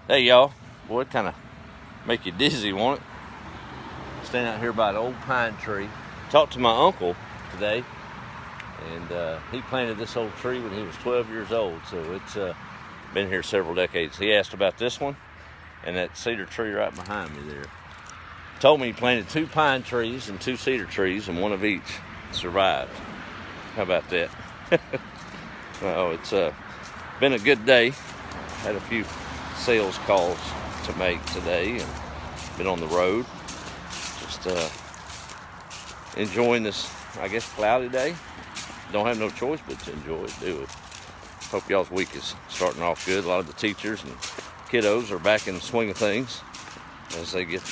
Hey y'all, boy, it kind of make you dizzy, won't it? Standing out here by an old pine tree. Talked to my uncle today, and he planted this old tree when he was 12 years old, so it's been here several decades. He asked about this one and that cedar tree right behind me there. Told me he planted 2 pine trees and 2 cedar trees, and one of each survived. How about that? Oh, it's been a good day. Had a few sales calls to make today and been on the road. Just enjoying this, I guess, cloudy day. Don't have no choice but to enjoy it, do it. Hope y'all's week is starting off good. A lot of the teachers and kiddos are back in the swing of things as they get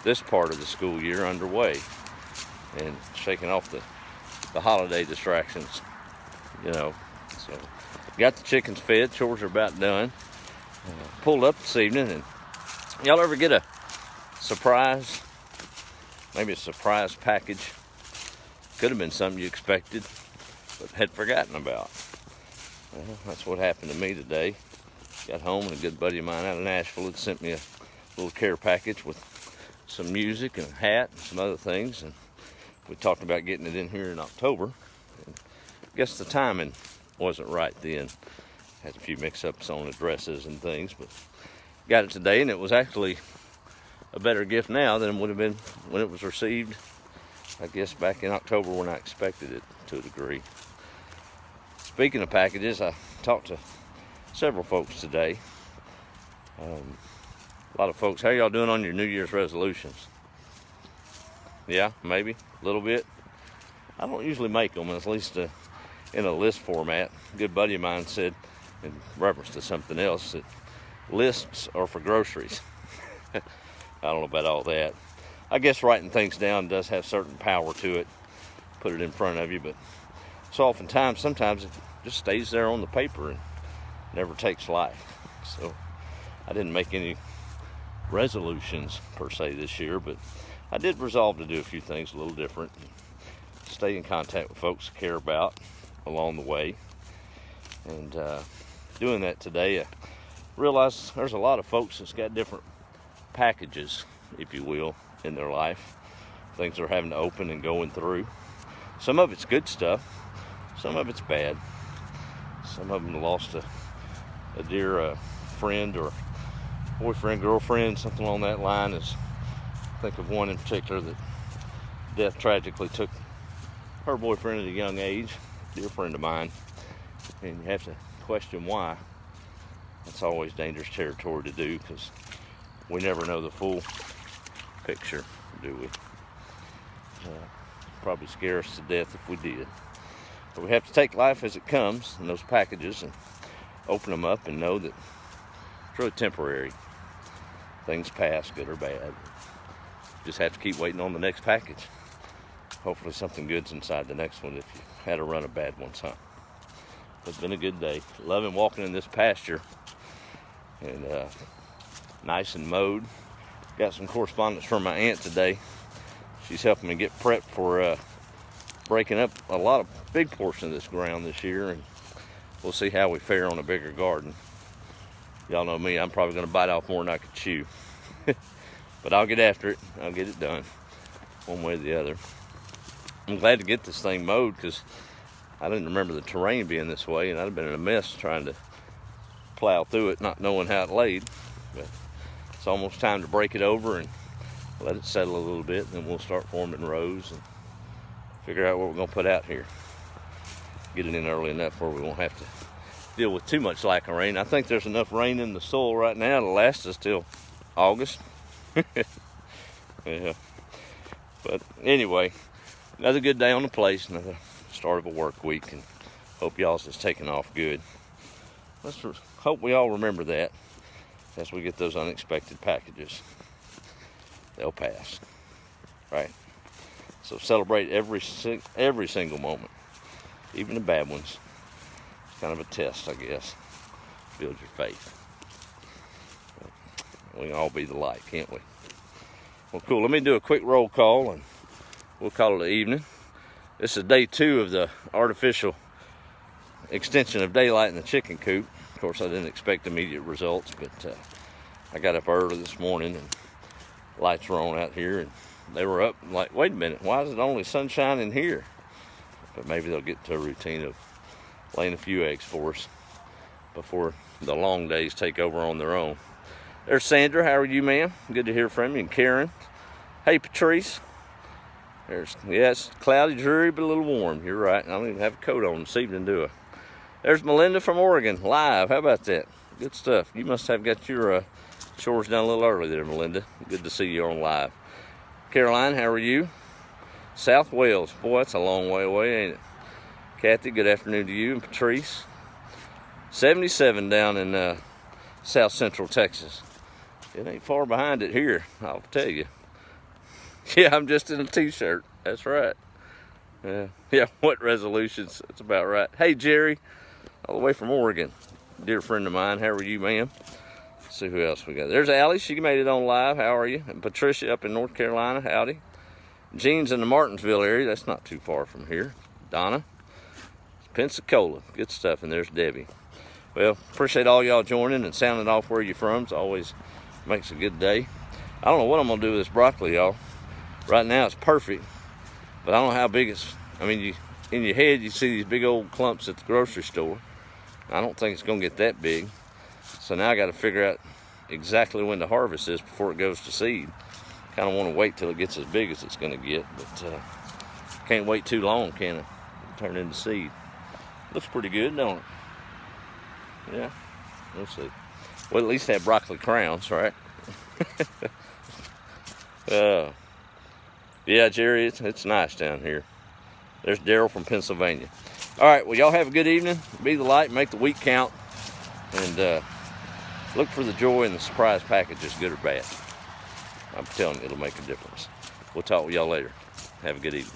this part of the school year underway and shaking off the holiday distractions, you know. So got the chickens fed, chores are about done. Pulled up this evening, and y'all ever get a surprise, maybe a surprise package? Could have been something you expected but had forgotten about. Well, that's what happened to me today. Got home and a good buddy of mine out of Nashville had sent me a little care package with some music and a hat and some other things, and we talked about getting it in here in October. And I guess the timing wasn't right then. Had a few mix-ups on addresses and things, but got it today, and it was actually a better gift now than it would have been when it was received, I guess, back in October when I expected it to a degree. Speaking of packages, I talked to several folks today. A lot of folks, how y'all doing on your New Year's resolutions? Yeah, maybe a little bit. I don't usually make them, at least in a list format. A good buddy of mine said, in reference to something else, that lists are for groceries. I don't know about all that. I guess writing things down does have certain power to it. Put it in front of you, but so sometimes it just stays there on the paper and never takes life. So I didn't make any resolutions per se this year, but I did resolve to do a few things a little different. Stay in contact with folks I care about along the way. And doing that today, I realized there's a lot of folks that's got different packages, if you will, in their life. Things they're having to open and going through. Some of it's good stuff. Some of it's bad. Some of them lost a dear friend or boyfriend, girlfriend, something along that line. I think of one in particular that death tragically took her boyfriend at a young age, dear friend of mine. And you have to question why. That's always dangerous territory to do, because we never know the full picture, do we? Probably scare us to death if we did. But we have to take life as it comes in those packages and open them up and know that it's really temporary. Things pass, good or bad. Just have to keep waiting on the next package. Hopefully something good's inside the next one if you had a run of bad ones, huh? It's been a good day. Loving walking in this pasture, and nice and mowed. Got some correspondence from my aunt today. She's helping me get prepped for breaking up a lot of big portion of this ground this year, and we'll see how we fare on a bigger garden. Y'all know me, I'm probably going to bite off more than I could chew. But I'll get after it. I'll get it done one way or the other. I'm glad to get this thing mowed, because I didn't remember the terrain being this way, and I'd have been in a mess trying to plow through it, not knowing how it laid. But it's almost time to break it over and let it settle a little bit, and then we'll start forming rows and figure out what we're going to put out here. Get it in early enough where we won't have to deal with too much lack of rain. I think there's enough rain in the soil right now to last us till August. Yeah. But anyway, another good day on the place, another start of a work week, and hope y'all's is taking off good. Let's hope we all remember that as we get those unexpected packages. They'll pass, right? So celebrate every single moment, even the bad ones. It's kind of a test, I guess. Build your faith. We can all be the light, can't we? Well, cool. Let me do a quick roll call, and we'll call it an evening. This is day 2 of the artificial extension of daylight in the chicken coop. Of course, I didn't expect immediate results, but I got up early this morning and lights were on out here, and they were up. I'm like, wait a minute, why is it only sunshine in here? But maybe they'll get to a routine of laying a few eggs for us before the long days take over on their own. There's Sandra. How are you, ma'am? Good to hear from you. And Karen. Hey, Patrice. Yeah, it's cloudy, dreary, but a little warm. You're right. I don't even have a coat on this evening, do I? There's Melinda from Oregon, live. How about that? Good stuff. You must have got your chores done a little early there, Melinda. Good to see you on live. Caroline, how are you? South Wales. Boy, that's a long way away, ain't it? Kathy, good afternoon to you. And Patrice. 77 down in South Central Texas. It ain't far behind it here, I'll tell you. Yeah, I'm just in a t-shirt. That's right. Yeah, what resolutions? That's about right. Hey, Jerry, all the way from Oregon. Dear friend of mine, how are you, ma'am? Let's see who else we got. There's Allie. She made it on live. How are you? And Patricia up in North Carolina. Howdy. Jean's in the Martinsville area. That's not too far from here. Donna. Pensacola. Good stuff. And there's Debbie. Well, appreciate all y'all joining and sounding off where you're from. It always makes a good day. I don't know what I'm going to do with this broccoli, y'all. Right now it's perfect, but I don't know how big it's, I mean, in your head you see these big old clumps at the grocery store. I don't think it's going to get that big. So now I got to figure out exactly when the harvest is before it goes to seed. Kind of want to wait till it gets as big as it's going to get, but can't wait too long, can it? Turn into seed. Looks pretty good, don't it? Yeah, we'll see. Well, at least have broccoli crowns, right? Yeah, Jerry, it's nice down here. There's Daryl from Pennsylvania. All right, well, y'all have a good evening. Be the light, make the week count, and look for the joy in the surprise packages, good or bad. I'm telling you, it'll make a difference. We'll talk with y'all later. Have a good evening.